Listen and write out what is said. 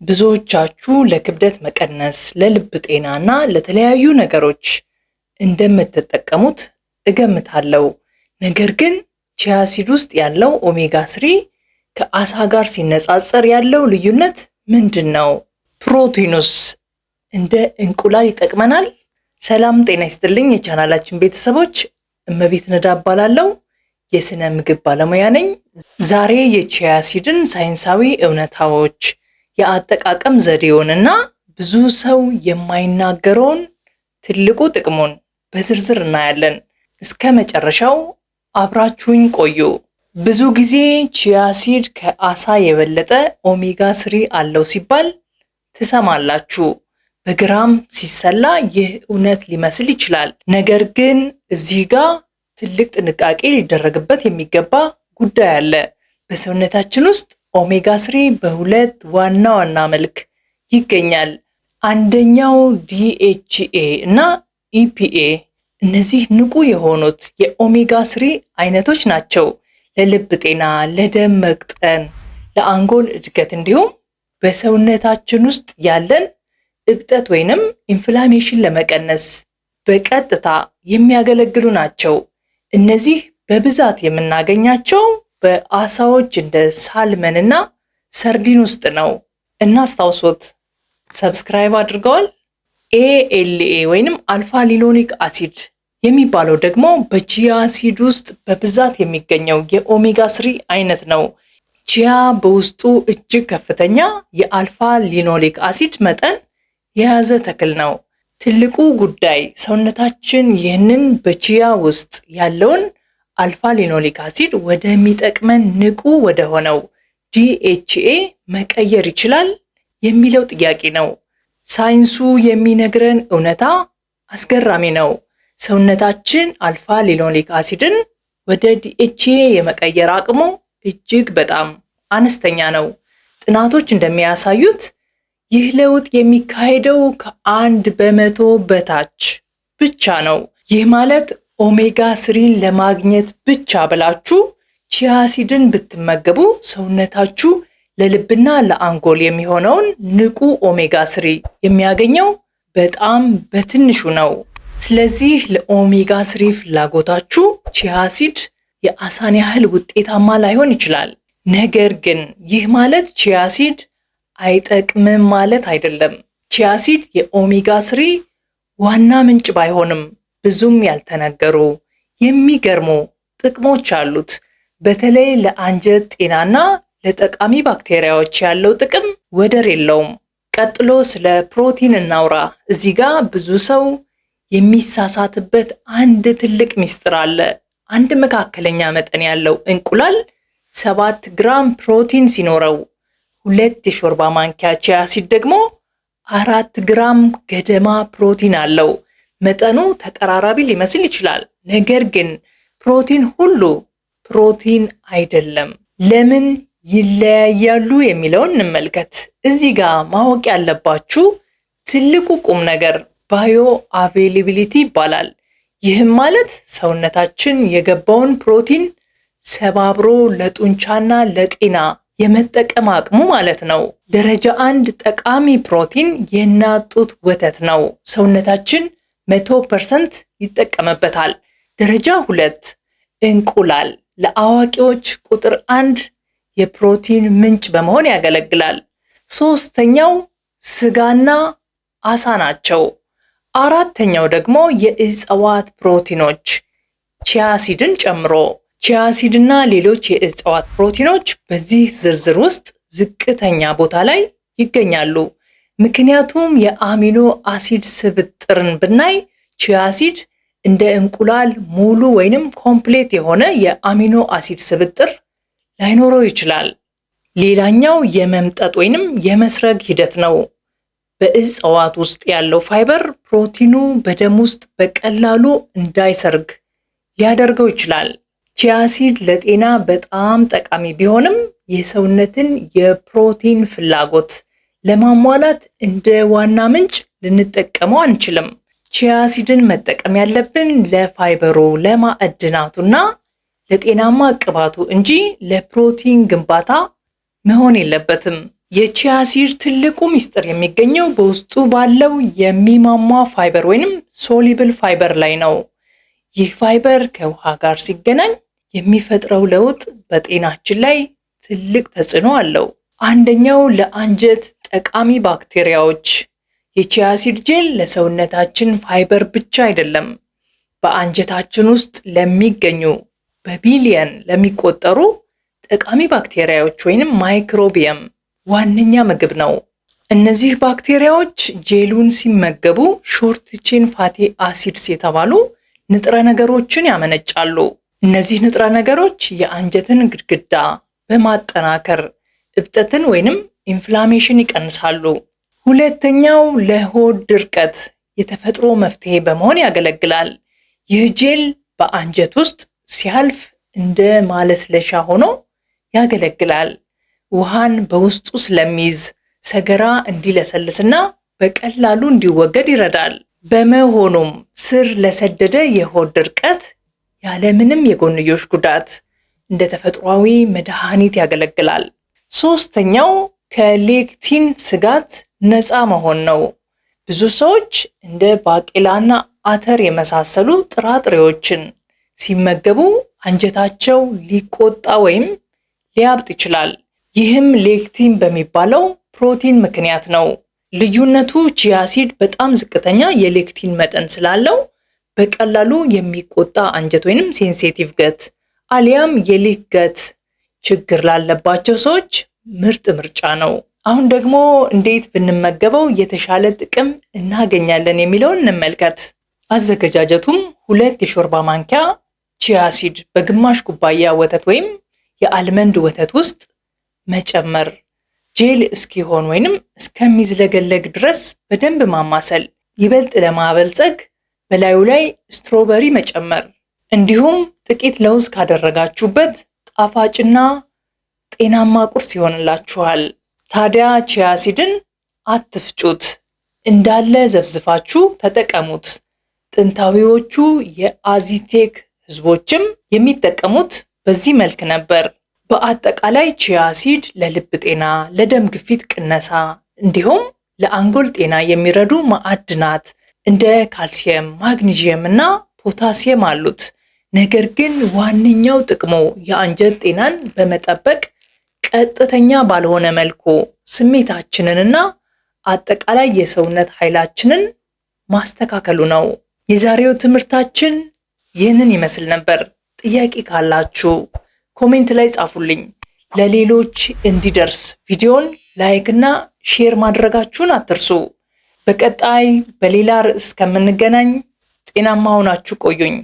ብዙዎቻችሁ ለክብደት መቀነስ፣ ለልብ ጤናና ለተለያዩ ነገሮች እንደምትጠቀሙት እገምታለሁ። ነገር ግን ቺያ ሲድ ውስጥ ያለው ኦሜጋ 3 ከአሳ ጋር ሲነጻጸር ያለው ልዩነት ምንድነው? ፕሮቲኑስ እንደ እንቁላል ይጠቅመናል? ሰላም ጤና ይስጥልኝ የቻናላችን ቤተሰቦች፣ እመቤት ነዳ እባላለሁ። የስነ ምግብ ባለሙያ ነኝ። ዛሬ የቺያ ሲድን ሳይንሳዊ እውነታዎች፣ የአጠቃቀም ዘዴውንና ብዙ ሰው የማይናገረውን ትልቁ ጥቅሙን በዝርዝር እናያለን። እስከ መጨረሻው አብራችሁኝ ቆዩ። ብዙ ጊዜ ቺያ ሲድ ከአሳ የበለጠ ኦሜጋ 3 አለው ሲባል ትሰማላችሁ። በግራም ሲሰላ ይህ እውነት ሊመስል ይችላል። ነገር ግን እዚህ ጋር ትልቅ ጥንቃቄ ሊደረግበት የሚገባ ጉዳይ አለ። በሰውነታችን ውስጥ ኦሜጋ 3 በሁለት ዋና መልክ ይገኛል። አንደኛው DHA እና EPA። እነዚህ ንቁ የሆኑት የኦሜጋ 3 አይነቶች ናቸው። ለልብ ጤና፣ ለደም መቅጠን፣ ለአንጎል እድገት እንዲሁም በሰውነታችን ውስጥ ያለን እብጠት ወይንም ኢንፍላሜሽን ለመቀነስ በቀጥታ የሚያገለግሉ ናቸው። እነዚህ በብዛት የምናገኛቸው በአሳዎች እንደ ሳልመን እና ሰርዲን ውስጥ ነው። እናስታውሶት፣ ሰብስክራይብ አድርገዋል? ALA ወይንም አልፋ ሊኖሊክ አሲድ የሚባለው ደግሞ በቺያ ሲድ ውስጥ በብዛት የሚገኘው የኦሜጋ 3 አይነት ነው። ቺያ በውስጡ እጅግ ከፍተኛ የአልፋ ሊኖሊክ አሲድ መጠን የያዘ ተክል ነው። ትልቁ ጉዳይ ሰውነታችን ይህንን በቺያ ውስጥ ያለውን አልፋ ሊኖሊክ አሲድ ወደሚጠቅመን ንቁ ወደ ሆነው DHA መቀየር ይችላል የሚለው ጥያቄ ነው። ሳይንሱ የሚነግረን እውነታ አስገራሚ ነው። ሰውነታችን አልፋ ሊኖሊክ አሲድን ወደ DHA የመቀየር አቅሙ እጅግ በጣም አነስተኛ ነው። ጥናቶች እንደሚያሳዩት ይህ ለውጥ የሚካሄደው ከ1% በታች ብቻ ነው። ይህ ማለት ኦሜጋ 3ን ለማግኘት ብቻ ብላችሁ ቺያ ሲድን ብትመገቡ ሰውነታችሁ ለልብና ለአንጎል የሚሆነውን ንቁ ኦሜጋ 3 የሚያገኘው በጣም በትንሹ ነው። ስለዚህ ለኦሜጋ 3 ፍላጎታችሁ ቺያ ሲድ የአሳን ያህል ውጤታማ ላይሆን ይችላል። ነገር ግን ይህ ማለት ቺያ ሲድ አይጠቅምም ማለት አይደለም። ቺያ ሲድ የኦሜጋ 3 ዋና ምንጭ ባይሆንም ብዙም ያልተነገሩ የሚገርሙ ጥቅሞች አሉት። በተለይ ለአንጀት ጤናና ለጠቃሚ ባክቴሪያዎች ያለው ጥቅም ወደር የለውም። ቀጥሎ ስለ ፕሮቲን እናውራ። እዚህ ጋር ብዙ ሰው የሚሳሳትበት አንድ ትልቅ ሚስጥር አለ። አንድ መካከለኛ መጠን ያለው እንቁላል 7 ግራም ፕሮቲን ሲኖረው 2 የሾርባ ማንኪያ ቺያ ሲድ ደግሞ 4 ግራም ገደማ ፕሮቲን አለው። መጠኑ ተቀራራቢ ሊመስል ይችላል። ነገር ግን ፕሮቲን ሁሉ ፕሮቲን አይደለም። ለምን ይለያያሉ የሚለውን እንመልከት። እዚህ ጋር ማወቅ ያለባችሁ ትልቁ ቁም ነገር ባዮ አቬይላቢሊቲ ይባላል። ይህም ማለት ሰውነታችን የገባውን ፕሮቲን ሰባብሮ ለጡንቻና ለጤና የመጠቀም አቅሙ ማለት ነው። ደረጃ 1 ጠቃሚ ፕሮቲን የእናት ጡት ወተት ነው። ሰውነታችን 100% ይጠቀምበታል። ደረጃ 2 እንቁላል ለአዋቂዎች ቁጥር 1 የፕሮቲን ምንጭ በመሆን ያገለግላል። ሶስተኛው ስጋና አሳ ናቸው። አራተኛው ደግሞ የእጽዋት ፕሮቲኖች ቺያ ሲድን ጨምሮ። ቺያ ሲድና ሌሎች የእጽዋት ፕሮቲኖች በዚህ ዝርዝር ውስጥ ዝቅተኛ ቦታ ላይ ይገኛሉ። ምክንያቱም የአሚኖ አሲድ ስብጥርን ብናይ ቺያ ሲድ እንደ እንቁላል ሙሉ ወይንም ኮምፕሌት የሆነ የአሚኖ አሲድ ስብጥር ላይኖረው ይችላል። ሌላኛው የመምጠጥ ወይንም የመስረግ ሂደት ነው። በእጽዋት ውስጥ ያለው ፋይበር ፕሮቲኑ በደም ውስጥ በቀላሉ እንዳይሰርግ ሊያደርገው ይችላል። ቺያ ሲድ ለጤና በጣም ጠቃሚ ቢሆንም የሰውነትን የፕሮቲን ፍላጎት ለማሟላት እንደ ዋና ምንጭ ልንጠቀመው አንችልም። ቺያ ሲድን መጠቀም ያለብን ለፋይበሩ፣ ለማዕድናቱና ለጤናማ ቅባቱ እንጂ ለፕሮቲን ግንባታ መሆን የለበትም። የቺያ ሲድ ትልቁ ሚስጥር የሚገኘው በውስጡ ባለው የሚሟሟ ፋይበር ወይንም ሶሊብል ፋይበር ላይ ነው። ይህ ፋይበር ከውሃ ጋር ሲገናኝ የሚፈጥረው ለውጥ በጤናችን ላይ ትልቅ ተጽዕኖ አለው። አንደኛው ለአንጀት ጠቃሚ ባክቴሪያዎች። የቺያ ሲድ ጄል ለሰውነታችን ፋይበር ብቻ አይደለም፣ በአንጀታችን ውስጥ ለሚገኙ በቢሊየን ለሚቆጠሩ ጠቃሚ ባክቴሪያዎች ወይንም ማይክሮቢየም ዋነኛ ምግብ ነው። እነዚህ ባክቴሪያዎች ጄሉን ሲመገቡ ሾርት ቼን ፋቲ አሲድስ የተባሉ ንጥረ ነገሮችን ያመነጫሉ። እነዚህ ንጥረ ነገሮች የአንጀትን ግድግዳ በማጠናከር እብጠትን ወይንም ኢንፍላሜሽን ይቀንሳሉ። ሁለተኛው ለሆድ ድርቀት የተፈጥሮ መፍትሄ በመሆን ያገለግላል። ይህ ጄል በአንጀት ውስጥ ሲያልፍ እንደ ማለስለሻ ሆኖ ያገለግላል። ውሃን በውስጡ ስለሚይዝ ሰገራ እንዲለሰልስና በቀላሉ እንዲወገድ ይረዳል። በመሆኑም ስር ለሰደደ የሆድ ድርቀት ያለምንም የጎንዮሽ ጉዳት እንደ ተፈጥሯዊ መድኃኒት ያገለግላል። ሶስተኛው ከሌክቲን ስጋት ነፃ መሆን ነው። ብዙ ሰዎች እንደ ባቄላና አተር የመሳሰሉ ጥራጥሬዎችን ሲመገቡ አንጀታቸው ሊቆጣ ወይም ሊያብጥ ይችላል። ይህም ሌክቲን በሚባለው ፕሮቲን ምክንያት ነው። ልዩነቱ ቺያ ሲድ በጣም ዝቅተኛ የሌክቲን መጠን ስላለው በቀላሉ የሚቆጣ አንጀት ወይንም ሴንሲቲቭ ገት አሊያም የሊክ ገት ችግር ላለባቸው ሰዎች ምርጥ ምርጫ ነው። አሁን ደግሞ እንዴት ብንመገበው የተሻለ ጥቅም እናገኛለን የሚለውን እንመልከት። አዘገጃጀቱም 2 የሾርባ ማንኪያ ቺያ ሲድ በግማሽ ኩባያ ወተት ወይም የአልመንድ ወተት ውስጥ መጨመር፣ ጄል እስኪሆን ወይንም እስከሚዝለገለግ ድረስ በደንብ ማማሰል። ይበልጥ ለማበልጸግ በላዩ ላይ ስትሮበሪ መጨመር፣ እንዲሁም ጥቂት ለውዝ ካደረጋችሁበት ጣፋጭና ጤናማ ቁርስ ይሆንላችኋል። ታዲያ ቺያ ሲድን አትፍጩት፣ እንዳለ ዘፍዝፋችሁ ተጠቀሙት። ጥንታዊዎቹ የአዚቴክ ህዝቦችም የሚጠቀሙት በዚህ መልክ ነበር። በአጠቃላይ ቺያ ሲድ ለልብ ጤና፣ ለደም ግፊት ቅነሳ እንዲሁም ለአንጎል ጤና የሚረዱ ማዕድናት እንደ ካልሲየም፣ ማግኒዥየም እና ፖታሲየም አሉት። ነገር ግን ዋነኛው ጥቅሙ የአንጀት ጤናን በመጠበቅ ቀጥተኛ ባልሆነ መልኩ ስሜታችንንና አጠቃላይ የሰውነት ኃይላችንን ማስተካከሉ ነው። የዛሬው ትምህርታችን ይህንን ይመስል ነበር። ጥያቄ ካላችሁ ኮሜንት ላይ ጻፉልኝ። ለሌሎች እንዲደርስ ቪዲዮን ላይክ እና ሼር ማድረጋችሁን አትርሱ። በቀጣይ በሌላ ርዕስ ከምንገናኝ ጤናማ ሆናችሁ ቆዩኝ።